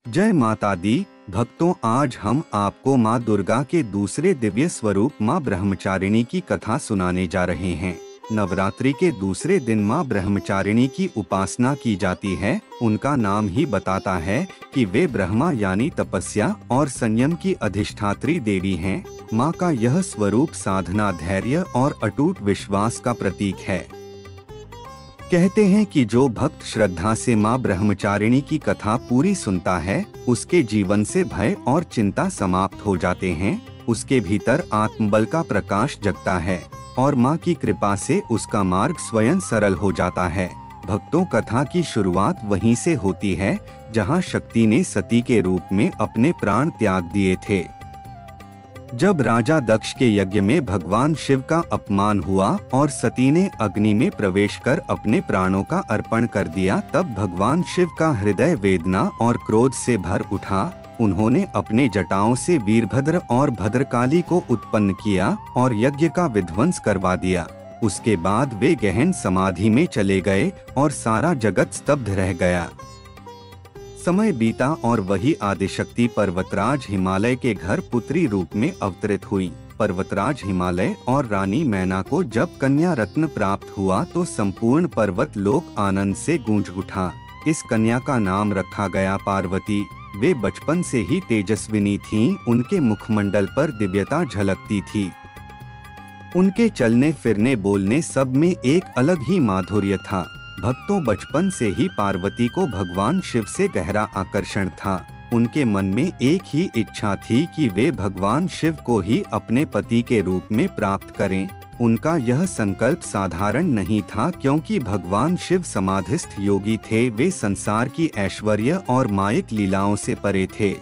जय माता दी। भक्तों, आज हम आपको माँ दुर्गा के दूसरे दिव्य स्वरूप माँ ब्रह्मचारिणी की कथा सुनाने जा रहे हैं। नवरात्रि के दूसरे दिन माँ ब्रह्मचारिणी की उपासना की जाती है। उनका नाम ही बताता है कि वे ब्रह्मा यानी तपस्या और संयम की अधिष्ठात्री देवी हैं। माँ का यह स्वरूप साधना, धैर्य और अटूट विश्वास का प्रतीक है। कहते हैं कि जो भक्त श्रद्धा से माँ ब्रह्मचारिणी की कथा पूरी सुनता है, उसके जीवन से भय और चिंता समाप्त हो जाते हैं। उसके भीतर आत्मबल का प्रकाश जगता है और माँ की कृपा से उसका मार्ग स्वयं सरल हो जाता है। भक्तों, कथा की शुरुआत वहीं से होती है जहाँ शक्ति ने सती के रूप में अपने प्राण त्याग दिए थे। जब राजा दक्ष के यज्ञ में भगवान शिव का अपमान हुआ और सती ने अग्नि में प्रवेश कर अपने प्राणों का अर्पण कर दिया, तब भगवान शिव का हृदय वेदना और क्रोध से भर उठा। उन्होंने अपने जटाओं से वीरभद्र और भद्रकाली को उत्पन्न किया और यज्ञ का विध्वंस करवा दिया। उसके बाद वे गहन समाधि में चले गए और सारा जगत स्तब्ध रह गया। समय बीता और वही आदिशक्ति पर्वतराज हिमालय के घर पुत्री रूप में अवतरित हुई। पर्वतराज हिमालय और रानी मैना को जब कन्या रत्न प्राप्त हुआ तो संपूर्ण पर्वत लोक आनंद से गूंज उठा। इस कन्या का नाम रखा गया पार्वती। वे बचपन से ही तेजस्विनी थीं। उनके मुखमंडल पर दिव्यता झलकती थी। उनके चलने फिरने बोलने सब में एक अलग ही माधुर्य था। भक्तों, बचपन से ही पार्वती को भगवान शिव से गहरा आकर्षण था। उनके मन में एक ही इच्छा थी कि वे भगवान शिव को ही अपने पति के रूप में प्राप्त करें। उनका यह संकल्प साधारण नहीं था, क्योंकि भगवान शिव समाधिस्थ योगी थे। वे संसार की ऐश्वर्य और मायिक लीलाओं से परे थे।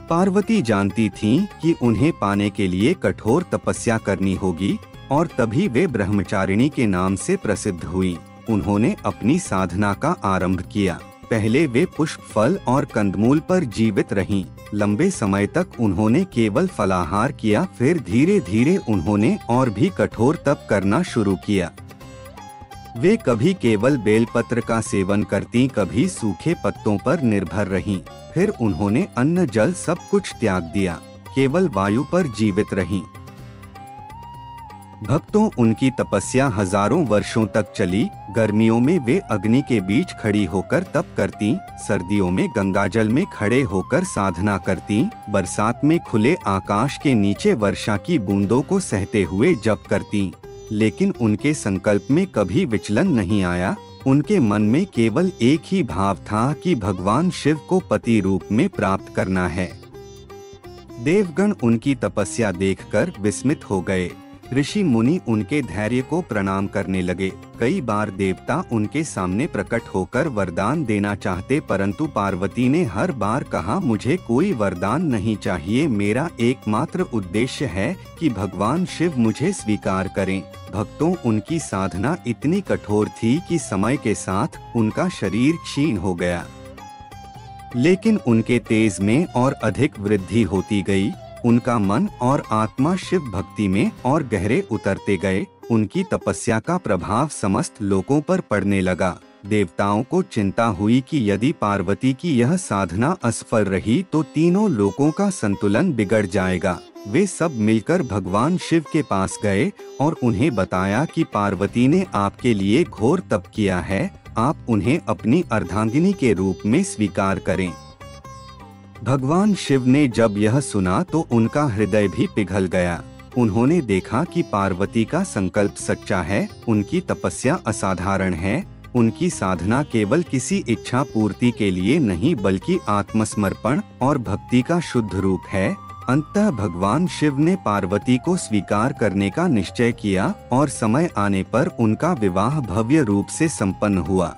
पार्वती जानती थीं कि उन्हें पाने के लिए कठोर तपस्या करनी होगी और तभी वे ब्रह्मचारिणी के नाम से प्रसिद्ध हुई। उन्होंने अपनी साधना का आरंभ किया। पहले वे पुष्प, फल और कंदमूल पर जीवित रहीं। लंबे समय तक उन्होंने केवल फलाहार किया। फिर धीरे धीरे उन्होंने और भी कठोर तप करना शुरू किया। वे कभी केवल बेलपत्र का सेवन करती, कभी सूखे पत्तों पर निर्भर रहीं। फिर उन्होंने अन्न जल सब कुछ त्याग दिया, केवल वायु पर जीवित रहीं। भक्तों, उनकी तपस्या हजारों वर्षों तक चली। गर्मियों में वे अग्नि के बीच खड़ी होकर तप करती, सर्दियों में गंगाजल में खड़े होकर साधना करती, बरसात में खुले आकाश के नीचे वर्षा की बूंदों को सहते हुए जप करती। लेकिन उनके संकल्प में कभी विचलन नहीं आया। उनके मन में केवल एक ही भाव था कि भगवान शिव को पति रूप में प्राप्त करना है। देवगण उनकी तपस्या देखकर विस्मित हो गए। ऋषि मुनि उनके धैर्य को प्रणाम करने लगे। कई बार देवता उनके सामने प्रकट होकर वरदान देना चाहते, परंतु पार्वती ने हर बार कहा, मुझे कोई वरदान नहीं चाहिए। मेरा एकमात्र उद्देश्य है कि भगवान शिव मुझे स्वीकार करें। भक्तों, उनकी साधना इतनी कठोर थी कि समय के साथ उनका शरीर क्षीण हो गया, लेकिन उनके तेज में और अधिक वृद्धि होती गई। उनका मन और आत्मा शिव भक्ति में और गहरे उतरते गए। उनकी तपस्या का प्रभाव समस्त लोगों पर पड़ने लगा। देवताओं को चिंता हुई कि यदि पार्वती की यह साधना असफल रही तो तीनों लोकों का संतुलन बिगड़ जाएगा। वे सब मिलकर भगवान शिव के पास गए और उन्हें बताया कि पार्वती ने आपके लिए घोर तप किया है, आप उन्हें अपनी अर्धांगिनी के रूप में स्वीकार करें। भगवान शिव ने जब यह सुना तो उनका हृदय भी पिघल गया। उन्होंने देखा कि पार्वती का संकल्प सच्चा है, उनकी तपस्या असाधारण है। उनकी साधना केवल किसी इच्छा पूर्ति के लिए नहीं, बल्कि आत्मसमर्पण और भक्ति का शुद्ध रूप है। अंततः भगवान शिव ने पार्वती को स्वीकार करने का निश्चय किया और समय आने पर उनका विवाह भव्य रूप से संपन्न हुआ।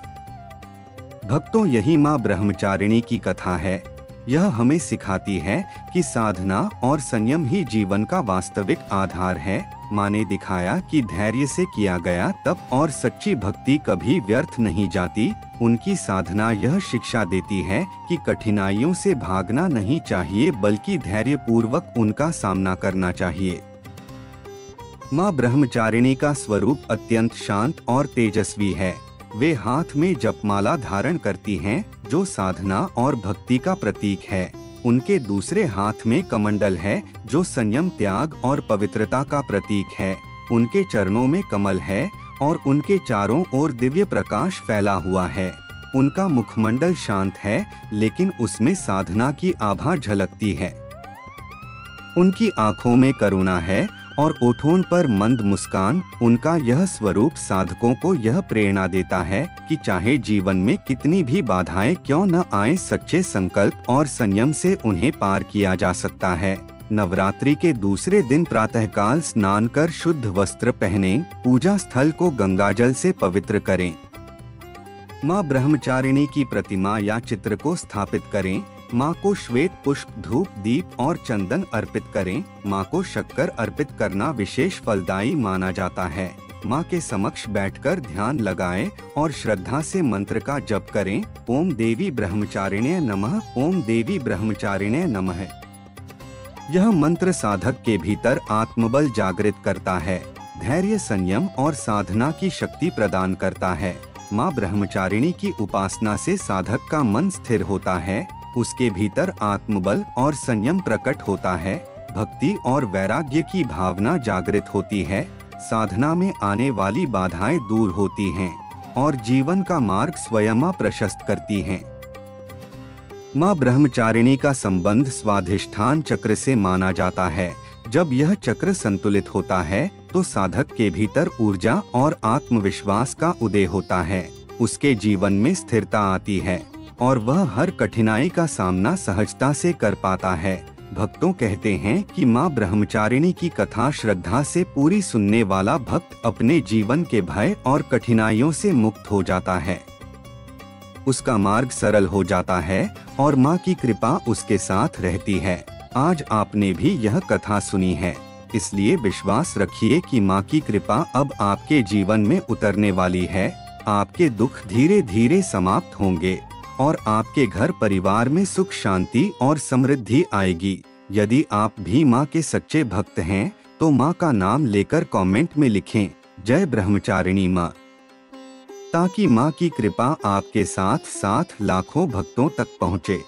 भक्तों, यही माँ ब्रह्मचारिणी की कथा है। यह हमें सिखाती है कि साधना और संयम ही जीवन का वास्तविक आधार है। माँ ने दिखाया कि धैर्य से किया गया तप और सच्ची भक्ति कभी व्यर्थ नहीं जाती। उनकी साधना यह शिक्षा देती है कि कठिनाइयों से भागना नहीं चाहिए, बल्कि धैर्य पूर्वक उनका सामना करना चाहिए। माँ ब्रह्मचारिणी का स्वरूप अत्यंत शांत और तेजस्वी है। वे हाथ में जपमाला धारण करती हैं, जो साधना और भक्ति का प्रतीक है। उनके दूसरे हाथ में कमंडल है, जो संयम, त्याग और पवित्रता का प्रतीक है। उनके चरणों में कमल है और उनके चारों ओर दिव्य प्रकाश फैला हुआ है। उनका मुखमंडल शांत है, लेकिन उसमें साधना की आभा झलकती है। उनकी आंखों में करुणा है और ओठों पर मंद मुस्कान। उनका यह स्वरूप साधकों को यह प्रेरणा देता है कि चाहे जीवन में कितनी भी बाधाएं क्यों न आए, सच्चे संकल्प और संयम से उन्हें पार किया जा सकता है। नवरात्रि के दूसरे दिन प्रातःकाल स्नान कर शुद्ध वस्त्र पहनें, पूजा स्थल को गंगाजल से पवित्र करें। माँ ब्रह्मचारिणी की प्रतिमा या चित्र को स्थापित करें। माँ को श्वेत पुष्प, धूप, दीप और चंदन अर्पित करें। माँ को शक्कर अर्पित करना विशेष फलदायी माना जाता है। माँ के समक्ष बैठकर ध्यान लगाएं और श्रद्धा से मंत्र का जप करें। ओम देवी ब्रह्मचारिणे नमः, ओम देवी ब्रह्मचारिणे नमः। यह मंत्र साधक के भीतर आत्मबल जागृत करता है, धैर्य, संयम और साधना की शक्ति प्रदान करता है। माँ ब्रह्मचारिणी की उपासना से साधक का मन स्थिर होता है, उसके भीतर आत्मबल और संयम प्रकट होता है, भक्ति और वैराग्य की भावना जागृत होती है, साधना में आने वाली बाधाएं दूर होती हैं और जीवन का मार्ग स्वयं प्रशस्त करती हैं। माँ ब्रह्मचारिणी का संबंध स्वाधिष्ठान चक्र से माना जाता है। जब यह चक्र संतुलित होता है तो साधक के भीतर ऊर्जा और आत्मविश्वास का उदय होता है। उसके जीवन में स्थिरता आती है और वह हर कठिनाई का सामना सहजता से कर पाता है। भक्तों कहते हैं कि माँ ब्रह्मचारिणी की कथा श्रद्धा से पूरी सुनने वाला भक्त अपने जीवन के भय और कठिनाइयों से मुक्त हो जाता है। उसका मार्ग सरल हो जाता है और माँ की कृपा उसके साथ रहती है। आज आपने भी यह कथा सुनी है, इसलिए विश्वास रखिए कि माँ की कृपा अब आपके जीवन में उतरने वाली है। आपके दुख धीरे धीरे समाप्त होंगे और आपके घर परिवार में सुख, शांति और समृद्धि आएगी। यदि आप भी माँ के सच्चे भक्त हैं तो माँ का नाम लेकर कमेंट में लिखें जय ब्रह्मचारिणी माँ, ताकि माँ की कृपा आपके साथ साथ लाखों भक्तों तक पहुँचे।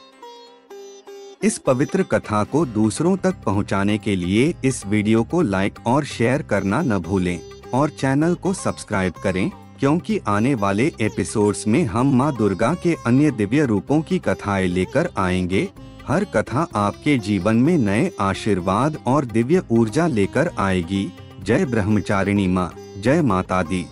इस पवित्र कथा को दूसरों तक पहुँचाने के लिए इस वीडियो को लाइक और शेयर करना न भूलें और चैनल को सब्सक्राइब करें, क्योंकि आने वाले एपिसोड्स में हम माँ दुर्गा के अन्य दिव्य रूपों की कथाएं लेकर आएंगे। हर कथा आपके जीवन में नए आशीर्वाद और दिव्य ऊर्जा लेकर आएगी। जय ब्रह्मचारिणी माँ, जय माता दी।